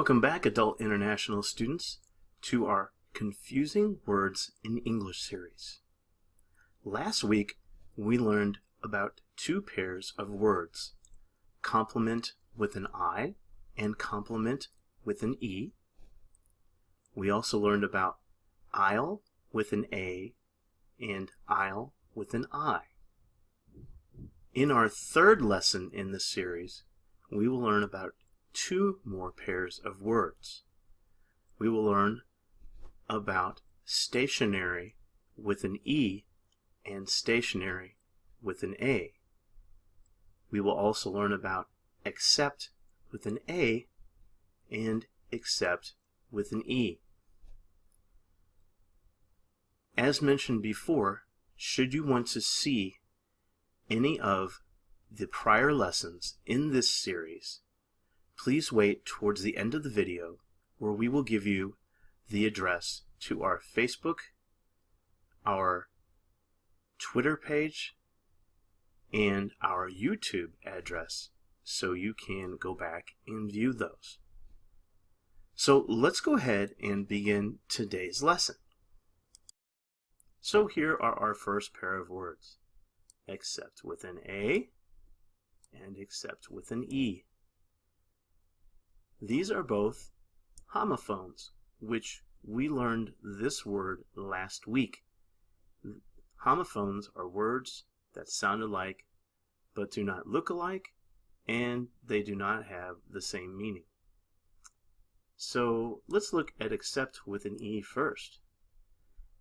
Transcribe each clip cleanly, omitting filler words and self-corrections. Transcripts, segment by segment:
Welcome back, Adult International students, to our Confusing Words in English series. Last week, we learned about two pairs of words, complement with an I and complement with an E. We also learned about aisle with an A and aisle with an I. In our third lesson in this series, we will learn about two more pairs of words. We will learn about stationery with an E and stationery with an A. We will also learn about accept with an A and accept with an E. As mentioned before, should you want to see any of the prior lessons in this series, please wait towards the end of the video where we will give you the address to our Facebook, our Twitter page, and our YouTube address so you can go back and view those. So let's go ahead and begin today's lesson. So here are our first pair of words, accept with an A and accept with an E. These are both homophones, which we learned this word last week. Homophones are words that sound alike but do not look alike, and they do not have the same meaning. So let's look at accept with an E first.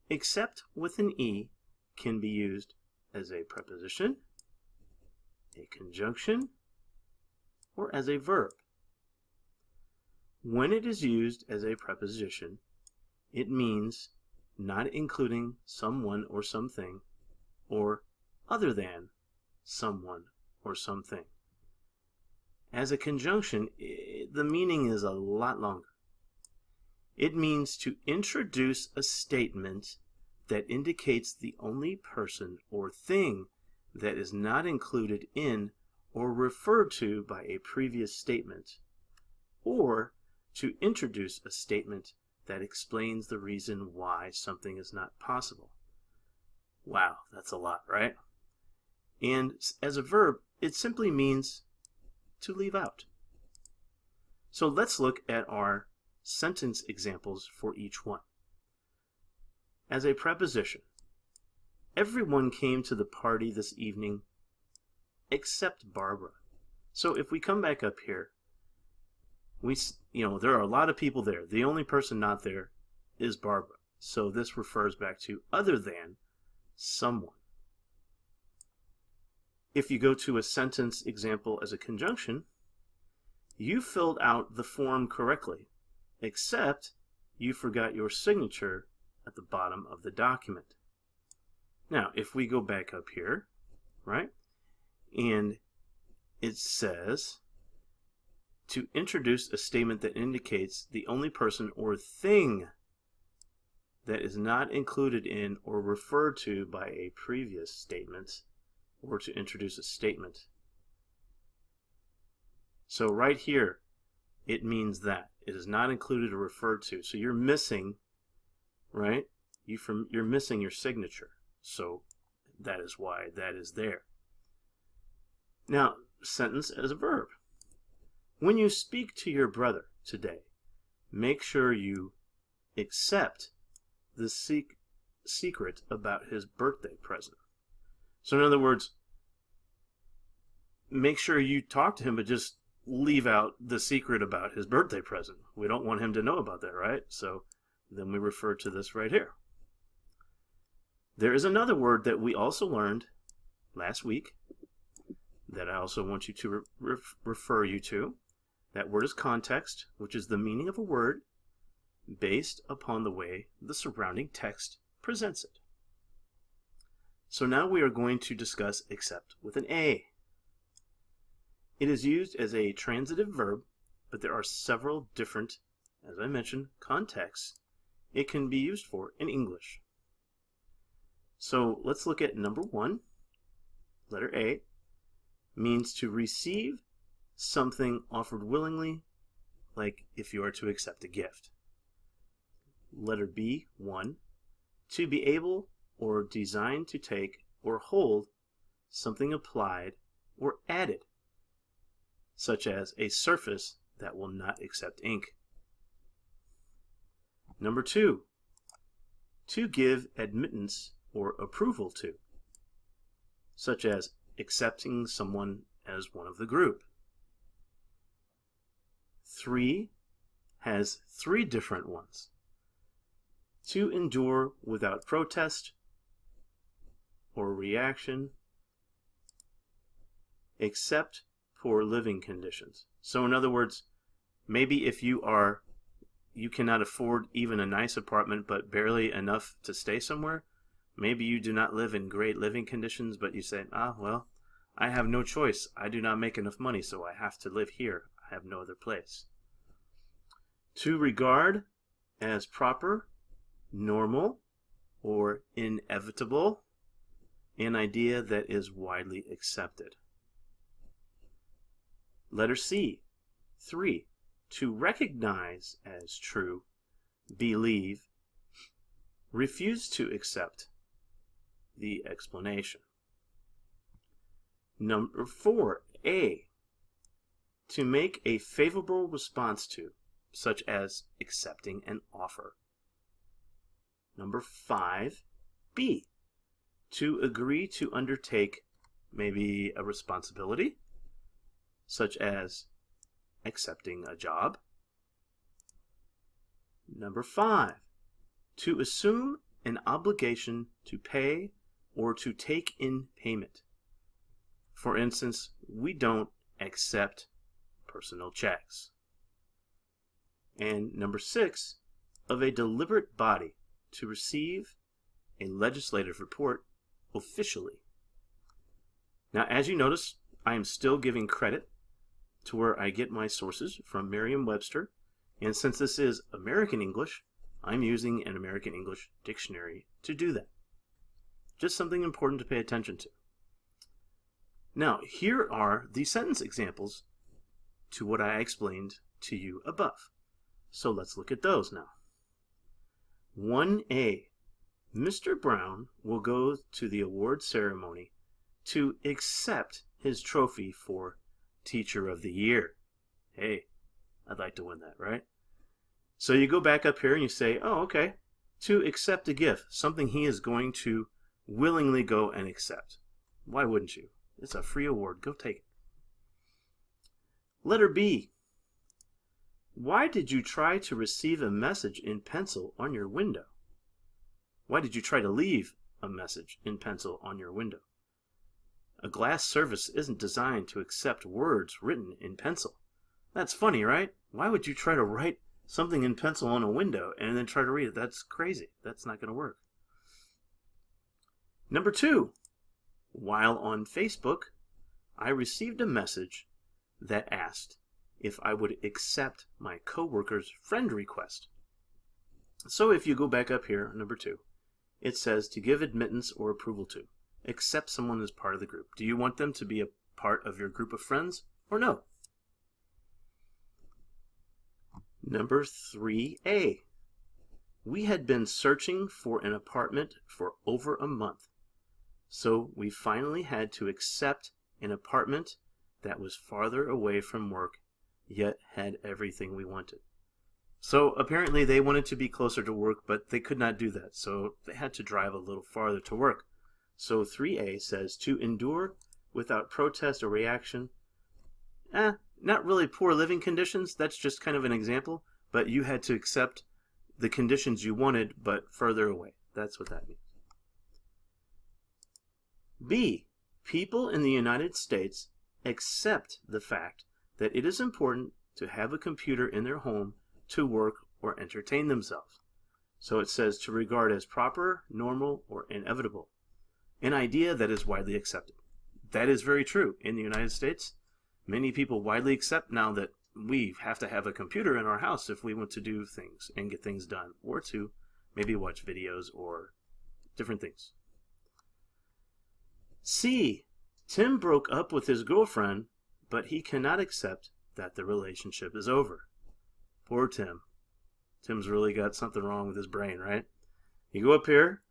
Accept with an E can be used as a preposition, a conjunction, or as a verb. When it is used as a preposition, it means not including someone or something, or other than someone or something. As a conjunction, the meaning is a lot longer. It means to introduce a statement that indicates the only person or thing that is not included in or referred to by a previous statement, or to introduce a statement that explains the reason why something is not possible. Wow, that's a lot, right? And as a verb, it simply means to leave out. So let's look at our sentence examples for each one. As a preposition, everyone came to the party this evening except Barbara. So if we come back up here, there are a lot of people there. The only person not there is Barbara. So this refers back to other than someone. If you go to a sentence example as a conjunction, you filled out the form correctly, except you forgot your signature at the bottom of the document. Now, if we go back up here, right, and it says to introduce a statement that indicates the only person or thing that is not included in or referred to by a previous statement, or to introduce a statement. So right here, it means that it is not included or referred to. So you're missing, right? You're missing your signature. So that is why that is there. Now, sentence as a verb. When you speak to your brother today, make sure you accept the secret about his birthday present. So in other words, make sure you talk to him, but just leave out the secret about his birthday present. We don't want him to know about that, right? So then we refer to this right here. There is another word that we also learned last week that I also want you to refer you to. That word is context, which is the meaning of a word based upon the way the surrounding text presents it. So now we are going to discuss accept with an A. It is used as a transitive verb, but there are several different, as I mentioned, contexts it can be used for in English. So let's look at number one. Letter A means to receive something offered willingly like if you are to accept a gift. Letter B, 1. To be able or designed to take or hold something applied or added, such as a surface that will not accept ink. Number 2. To give admittance or approval to, such as accepting someone as one of the group. 3 has 3 different ones. To endure without protest or reaction, accept poor living conditions. So in other words, maybe if you cannot afford even a nice apartment but barely enough to stay somewhere, maybe you do not live in great living conditions, but you say, well, I have no choice. I do not make enough money, so I have to live here. I have no other place. To regard as proper, normal, or inevitable, an idea that is widely accepted. Letter C, 3. To recognize as true, believe, refuse to accept the explanation. Number 4, A. To make a favorable response to, such as accepting an offer. Number 5, B. To agree to undertake maybe a responsibility, such as accepting a job. Number 5, to assume an obligation to pay or to take in payment. For instance, we don't accept personal checks. And number 6, of a deliberate body to receive a legislative report officially. Now, as you notice, I am still giving credit to where I get my sources from Merriam-Webster, and since this is American English, I'm using an American English dictionary to do that. Just something important to pay attention to. Now, here are the sentence examples to what I explained to you above. So let's look at those now. 1A. Mr. Brown will go to the award ceremony to accept his trophy for Teacher of the Year. Hey, I'd like to win that, right? So you go back up here and you say, oh, okay, to accept a gift, something he is going to willingly go and accept. Why wouldn't you? It's a free award. Go take it. Letter B. Why did you try to receive a message in pencil on your window? Why did you try to leave a message in pencil on your window? A glass surface isn't designed to accept words written in pencil. That's funny, right? Why would you try to write something in pencil on a window and then try to read it? That's crazy. That's not going to work. Number 2. While on Facebook, I received a message that asked if I would accept my coworker's friend request. So if you go back up here, number 2, it says to give admittance or approval to, accept someone as part of the group. Do you want them to be a part of your group of friends or no? Number 3A. We had been searching for an apartment for over a month, so we finally had to accept an apartment that was farther away from work, yet had everything we wanted. So apparently they wanted to be closer to work, but they could not do that, so they had to drive a little farther to work. So 3A says to endure without protest or reaction. Not really poor living conditions, that's just kind of an example, but you had to accept the conditions you wanted, but further away. That's what that means. B. People in the United States accept the fact that it is important to have a computer in their home to work or entertain themselves. So it says to regard as proper, normal, or inevitable. An idea that is widely accepted. That is very true. In the United States, many people widely accept now that we have to have a computer in our house if we want to do things and get things done, or to maybe watch videos or different things. C. Tim broke up with his girlfriend, but he cannot accept that the relationship is over. Poor Tim. Tim's really got something wrong with his brain, right? You go up here,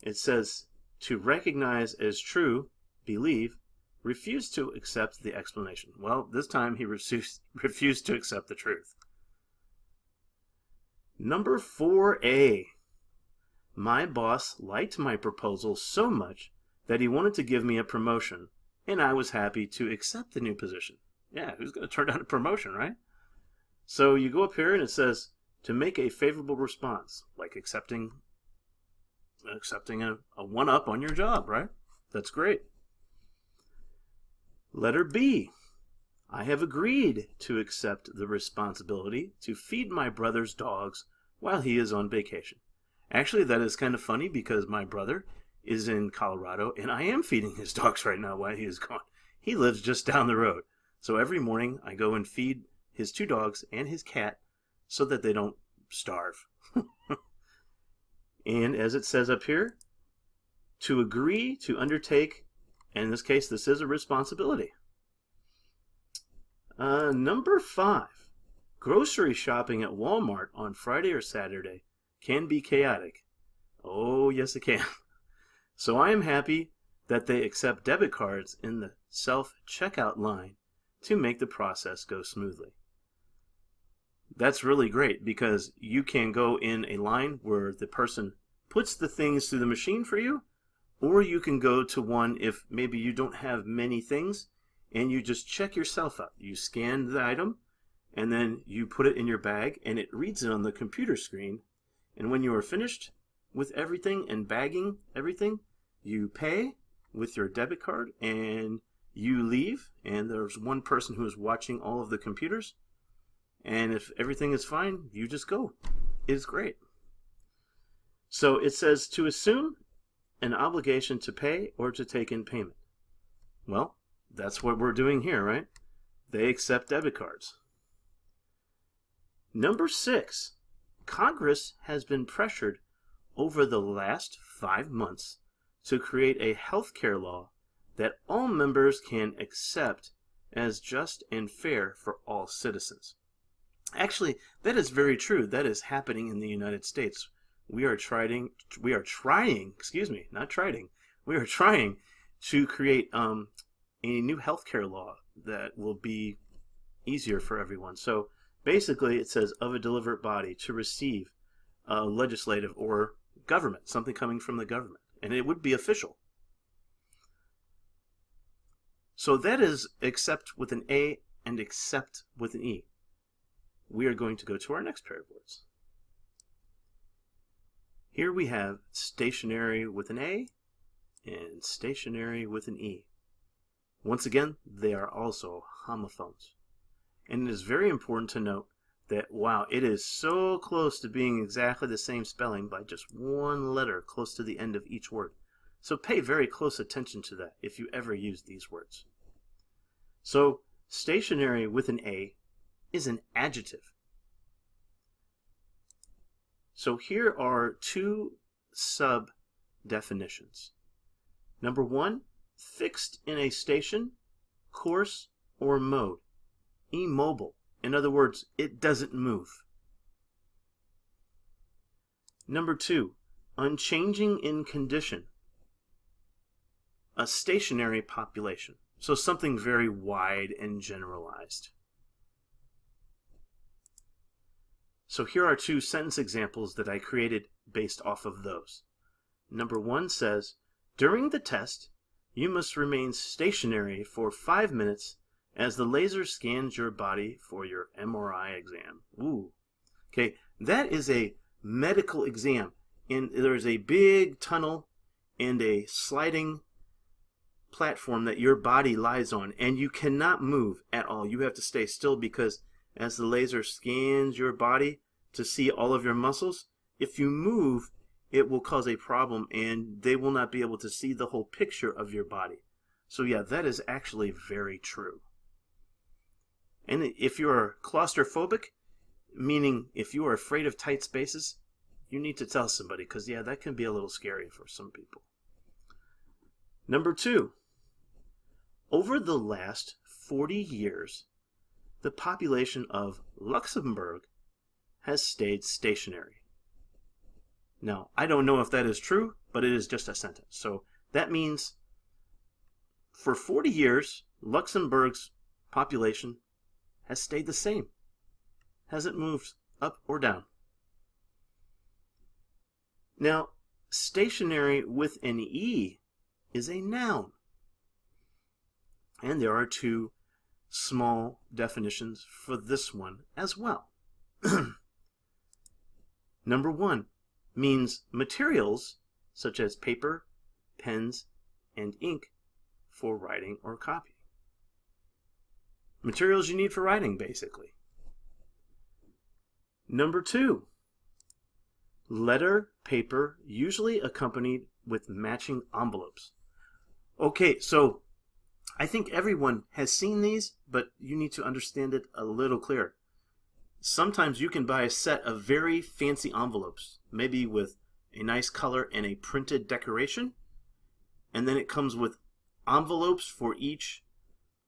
it says to recognize as true, believe, refuse to accept the explanation. Well, this time he refused to accept the truth. Number 4A. My boss liked my proposal so much that he wanted to give me a promotion, and I was happy to accept the new position. Yeah, who's going to turn down a promotion, right? So you go up here and it says to make a favorable response, like accepting a one-up on your job, right? That's great. Letter B. I have agreed to accept the responsibility to feed my brother's dogs while he is on vacation. Actually, that is kind of funny because my brother is in Colorado and I am feeding his dogs right now while he is gone. He lives just down the road. So every morning I go and feed his 2 dogs and his cat so that they don't starve. And as it says up here, to agree to undertake, and in this case, this is a responsibility. Number 5, grocery shopping at Walmart on Friday or Saturday can be chaotic. Oh, yes, it can. So I am happy that they accept debit cards in the self-checkout line to make the process go smoothly. That's really great because you can go in a line where the person puts the things through the machine for you, or you can go to one if maybe you don't have many things and you just check yourself out. You scan the item and then you put it in your bag and it reads it on the computer screen. And when you are finished with everything and bagging everything, you pay with your debit card and you leave, and there's one person who is watching all of the computers, and if everything is fine, you just go. It's great. So it says to assume an obligation to pay or to take in payment. Well, that's what we're doing here, right? They accept debit cards. Number 6, Congress has been pressured over the last 5 months to create a health care law that all members can accept as just and fair for all citizens. Actually, that is very true. That is happening in the United States. We are trying to create a new healthcare law that will be easier for everyone. So basically it says of a deliberate body to receive legislative or government, something coming from the government, and it would be official. So that is accept with an A and accept with an E. We are going to go to our next pair of words. Here we have stationary with an A and stationary with an E. Once again, they are also homophones. And it is very important to note that, wow, it is so close to being exactly the same spelling by just one letter close to the end of each word. So pay very close attention to that if you ever use these words. So stationary with an A is an adjective. So here are 2 sub-definitions. Number 1, fixed in a station, course, or mode. Immobile. In other words, it doesn't move. Number 2, unchanging in condition. A stationary population. So something very wide and generalized. So here are 2 sentence examples that I created based off of those. Number 1 says, during the test, you must remain stationary for 5 minutes as the laser scans your body for your MRI exam. Ooh. Okay, that is a medical exam. And there's a big tunnel and a sliding platform that your body lies on, and you cannot move at all. You have to stay still because as the laser scans your body to see all of your muscles, if you move, it will cause a problem and they will not be able to see the whole picture of your body. So yeah, that is actually very true. And if you're claustrophobic, meaning if you are afraid of tight spaces, you need to tell somebody because yeah, that can be a little scary for some people. Number 2, over the last 40 years, the population of Luxembourg has stayed stationary. Now, I don't know if that is true, but it is just a sentence. So that means for 40 years, Luxembourg's population has stayed the same, hasn't moved up or down. Now, stationary with an E is a noun. And there are two small definitions for this one as well. Number one means materials such as paper, pens, and ink for writing or copying. Materials you need for writing, basically. Number two, letter paper usually accompanied with matching envelopes. Okay, so I think everyone has seen these, but you need to understand it a little clearer. Sometimes you can buy a set of very fancy envelopes, maybe with a nice color and a printed decoration, and then it comes with envelopes for each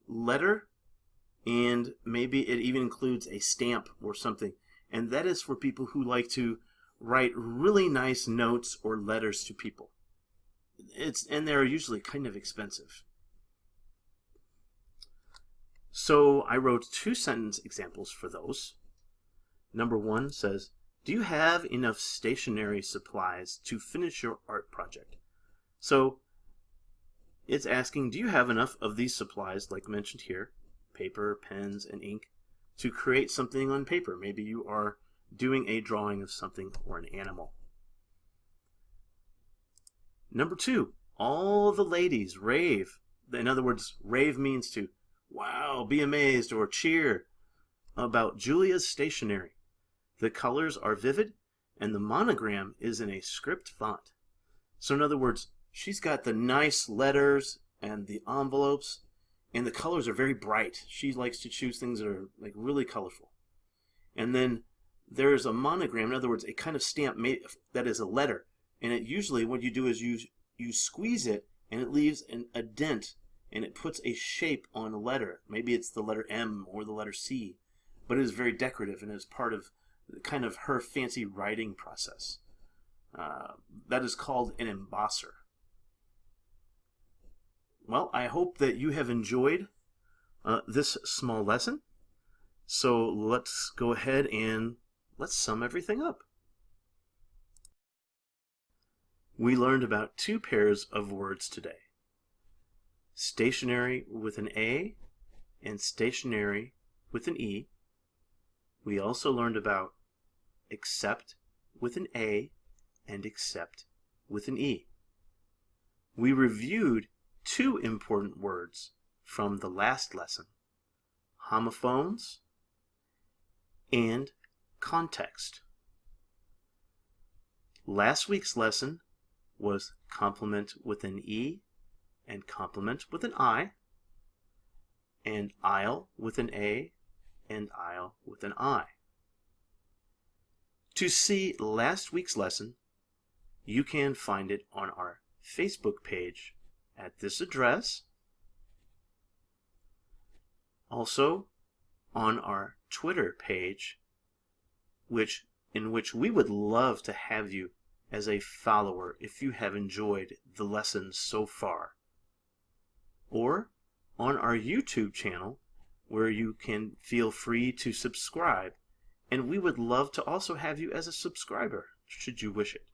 letter, and maybe it even includes a stamp or something. And that is for people who like to write really nice notes or letters to people. And they're usually kind of expensive. So I wrote two sentence examples for those. Number one says, do you have enough stationery supplies to finish your art project? So it's asking, do you have enough of these supplies, like mentioned here, paper, pens, and ink, to create something on paper? Maybe you are doing a drawing of something or an animal. Number two, all the ladies rave. In other words, rave means to, wow, be amazed or cheer about Julia's stationery. The colors are vivid and the monogram is in a script font. So in other words, she's got the nice letters and the envelopes, and the colors are very bright. She likes to choose things that are like really colorful. And then there's a monogram, in other words, a kind of stamp made that is a letter. And it usually what you do is you squeeze it and it leaves a dent and it puts a shape on a letter. Maybe it's the letter M or the letter C, but it is very decorative and is part of kind of her fancy writing process. That is called an embosser. Well, I hope that you have enjoyed this small lesson. So let's go ahead and let's sum everything up. We learned about two pairs of words today. Stationery with an A and stationery with an E. We also learned about accept with an A and accept with an E. We reviewed two important words from the last lesson, homophones and context. Last week's lesson was complement with an E and complement with an I, and aisle with an A and aisle with an I. To see last week's lesson, you can find it on our Facebook page at this address. Also on our Twitter page, in which we would love to have you as a follower if you have enjoyed the lessons so far. Or on our YouTube channel, where you can feel free to subscribe, and we would love to also have you as a subscriber, should you wish it.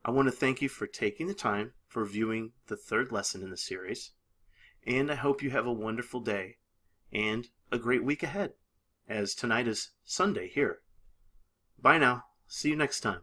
I want to thank you for taking the time for viewing the third lesson in the series, and I hope you have a wonderful day and a great week ahead, as tonight is Sunday here. Bye now. See you next time.